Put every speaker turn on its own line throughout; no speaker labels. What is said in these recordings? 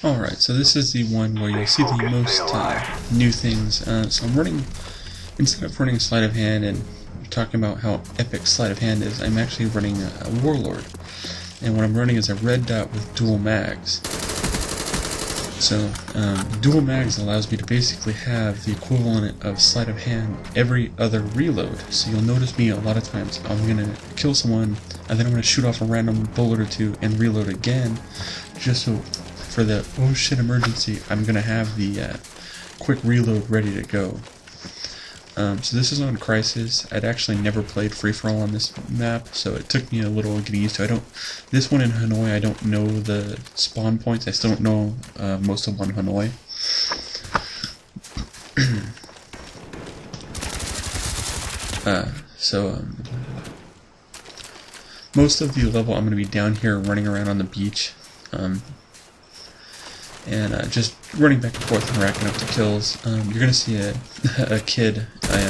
Alright, so this is the one where you'll see the most new things. So I'm running, instead of running a sleight of hand and talking about how epic sleight of hand is, I'm actually running a Warlord. And what I'm running is a red dot with dual mags. So dual mags allows me to basically have the equivalent of sleight of hand every other reload. So you'll notice me a lot of times, I'm going to kill someone, and then I'm going to shoot off a random bullet or two and reload again, just so for the oh shit emergency, I'm going to have the quick reload ready to go. So this is on Crisis. I'd actually never played free-for-all on this map, so it took me a little getting used to. This one in Hanoi, I don't know the spawn points. I still don't know most of one Hanoi. Most of the level I'm going to be down here running around on the beach. And just running back and forth and racking up the kills. You're going to see a kid. I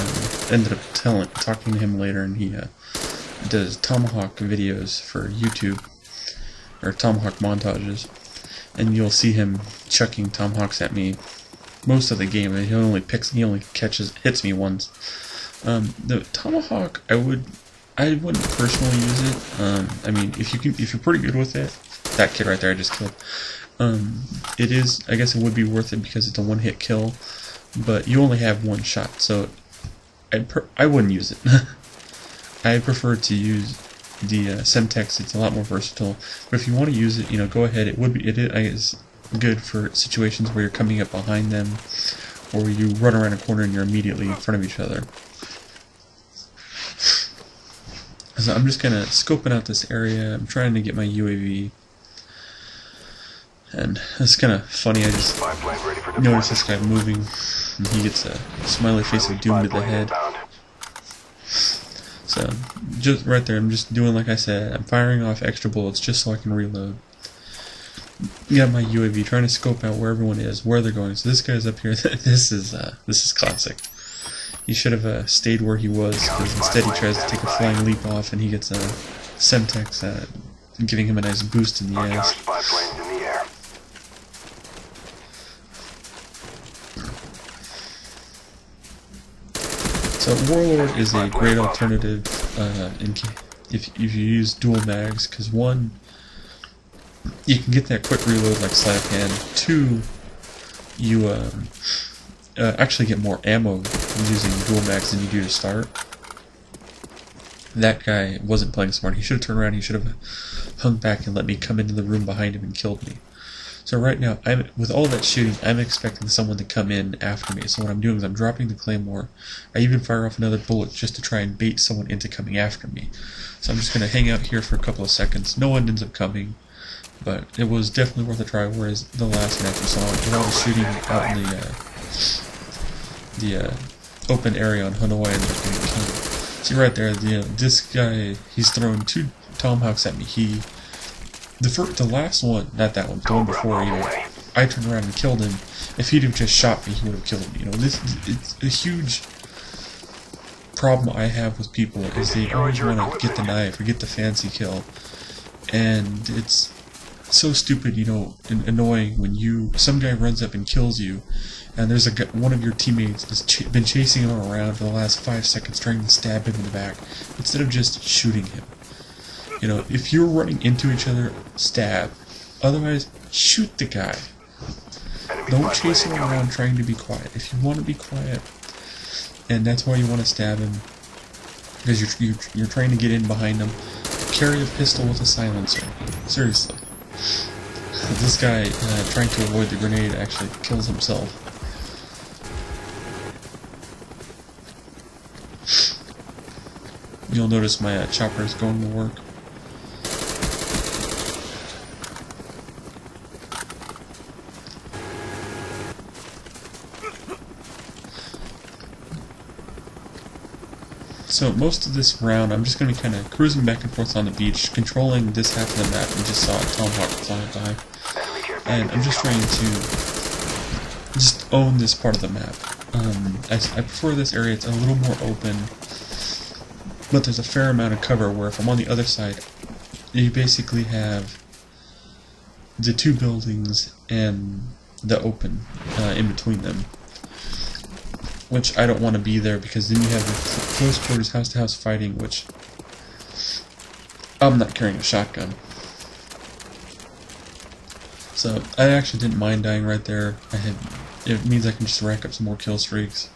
ended up talking to him later, and he does tomahawk videos for YouTube, or tomahawk montages, and you'll see him chucking tomahawks at me most of the game. And he only hits me once. The tomahawk, I wouldn't personally use it. I mean, if you're pretty good with it, that kid right there I just killed. It is, I guess it would be worth it because it's a one-hit kill, but you only have one shot, so I wouldn't use it. I prefer to use the Semtex. It's a lot more versatile, but if you want to use it, go ahead. It is good for situations where you're coming up behind them, or you run around a corner and you're immediately in front of each other. So I'm just kind of scoping out this area. I'm trying to get my UAV. And it's kind of funny, I just noticed this guy moving, and he gets a smiley face of doom to the head. So, just right there, I'm just doing like I said, I'm firing off extra bullets just so I can reload. Got my UAV, trying to scope out where everyone is, where they're going. So this guy's up here. This is classic. He should have stayed where he was, because instead he tries to take a flying leap off, and he gets a Semtex giving him a nice boost in the ass. So Warlord is a great alternative if you use dual mags, because one, you can get that quick reload like sleight of hand. Two, you actually get more ammo using dual mags than you do to start. That guy wasn't playing smart. He should have turned around. He should have hung back and let me come into the room behind him and killed me. So right now, with all that shooting, I'm expecting someone to come in after me. So what I'm doing is I'm dropping the Claymore. I even fire off another bullet just to try and bait someone into coming after me. So I'm just going to hang out here for a couple of seconds. No one ends up coming, but it was definitely worth a try, whereas the last match we saw, when I was shooting out in the open area on Hanoi, and they're getting killed. See right there, this guy, he's throwing two tomahawks at me. The last one, not that one, the one before, I turned around and killed him. If he'd have just shot me, he would have killed me. It's a huge problem I have with people is they always want to get the knife or get the fancy kill, and it's so stupid, and annoying when some guy runs up and kills you, and there's one of your teammates has been chasing him around for the last 5 seconds, trying to stab him in the back instead of just shooting him. If you're running into each other, stab. Otherwise, shoot the guy. Don't chase him around trying to be quiet. If you want to be quiet, and that's why you want to stab him, because you're trying to get in behind him, carry a pistol with a silencer. Seriously. This guy, trying to avoid the grenade, actually kills himself. You'll notice my chopper is going to work. So most of this round, I'm just going to be kind of cruising back and forth on the beach, controlling this half of the map. We just saw a tomahawk fly by, and I'm just trying to just own this part of the map. I prefer this area. It's a little more open, but there's a fair amount of cover where if I'm on the other side, you basically have the two buildings and the open in between them, which I don't want to be there, because then you have the close quarters house-to-house fighting, which I'm not carrying a shotgun. So I actually didn't mind dying right there. It means I can just rack up some more kill streaks.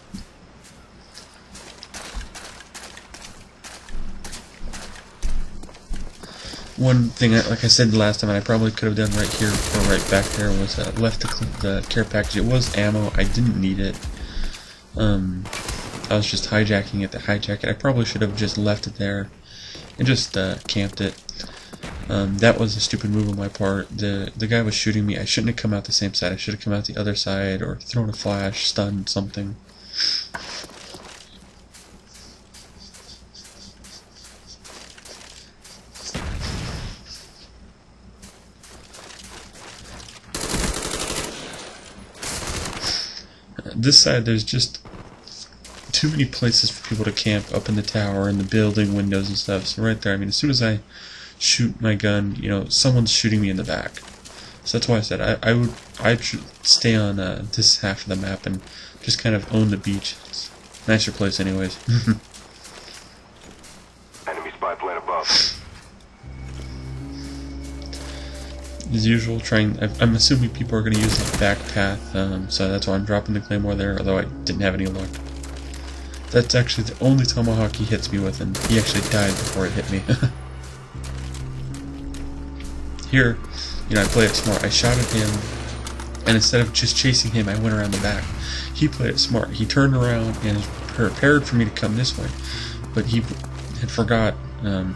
One thing, like I said the last time, and I probably could have done right here or right back there, was left the care package. It was ammo. I didn't need it. I was just hijacking it to hijack it. I probably should have just left it there and just camped it. That was a stupid move on my part. The guy was shooting me. I shouldn't have come out the same side. I should have come out the other side or thrown a flash, stunned something. This side, there's just too many places for people to camp up in the tower and the building windows and stuff. So right there, I mean, as soon as I shoot my gun, you know, someone's shooting me in the back. So that's why I said I should stay on this half of the map and just kind of own the beach. It's a nicer place, anyways.
Enemy spy plane above.
As usual, I'm assuming people are going to use the back path, so that's why I'm dropping the Claymore there, although I didn't have any luck. That's actually the only tomahawk he hits me with, and he actually died before it hit me. Here, you know, I played it smart. I shot at him, and instead of just chasing him, I went around the back. He played it smart. He turned around and prepared for me to come this way, but he had forgot.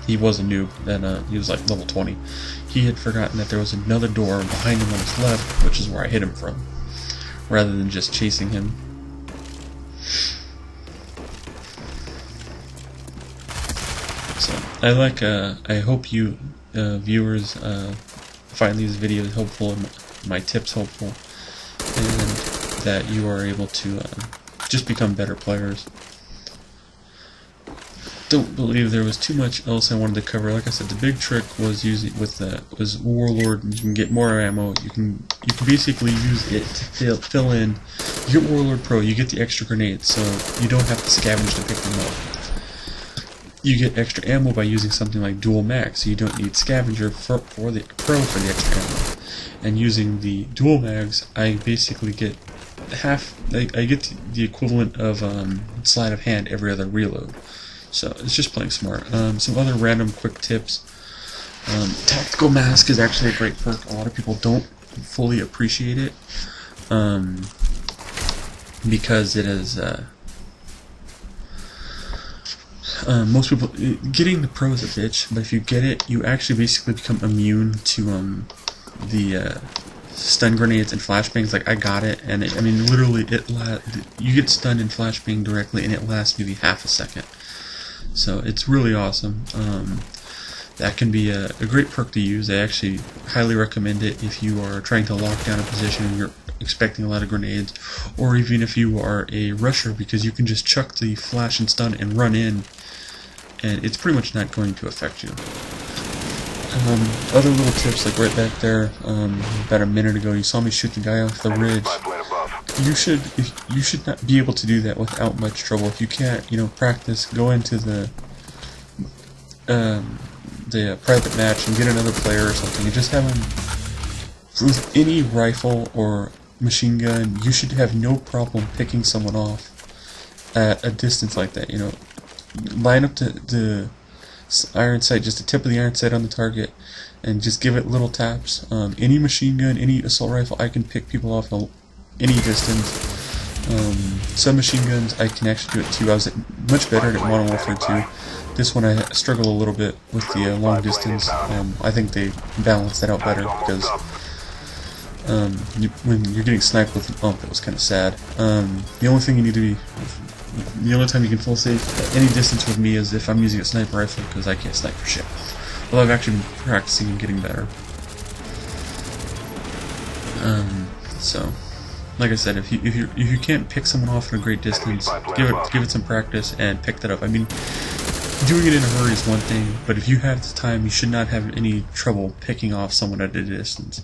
He was a noob, and he was like level 20. He had forgotten that there was another door behind him on his left, which is where I hit him from, rather than just chasing him. So I hope you viewers find these videos helpful and my tips helpful, and that you are able to just become better players. Don't believe there was too much else I wanted to cover. Like I said, the big trick was using was Warlord. You can get more ammo. You can basically use it to fill in. You get Warlord Pro, you get the extra grenades, so you don't have to scavenge to pick them up. You get extra ammo by using something like Dual Mag, so you don't need Scavenger for the Pro for the extra ammo. And using the Dual Mags, I basically get I get the equivalent of Sleight of Hand every other reload. So it's just playing smart. Some other random quick tips. Tactical Mask is actually a great perk. A lot of people don't fully appreciate it because it is. Most people getting the Pro is a bitch, but if you get it, you actually basically become immune to the stun grenades and flashbangs. Like I got it, and I mean literally, you get stunned in flashbang directly, and it lasts maybe half a second. So it's really awesome. That can be a great perk to use. I actually highly recommend it if you are trying to lock down a position and you're expecting a lot of grenades, or even if you are a rusher, because you can just chuck the flash and stun and run in, and it's pretty much not going to affect you. Other little tips, like right back there, about a minute ago, you saw me shoot the guy off the ridge. You should not be able to do that without much trouble. If you can't, you know, practice, go into the private match and get another player or something, and just have him with any rifle or machine gun. You should have no problem picking someone off at a distance like that. You know, line up the iron sight, just the tip of the iron sight on the target, and just give it little taps. Any machine gun, any assault rifle, I can pick people off any distance. Some machine guns I can actually do it too. I was much better at Modern Warfare 2. This one I struggle a little bit with the long distance. I think they balance that out better, because when you're getting sniped with an ump, it was kind of sad. The only thing you need to be, the only time you can full safe at any distance with me is if I'm using a sniper rifle, because I can't snipe for shit. Although I've actually been practicing and getting better. So, like I said, if you can't pick someone off at a great distance, give it some practice and pick that up. I mean, doing it in a hurry is one thing, but if you have the time, you should not have any trouble picking off someone at a distance.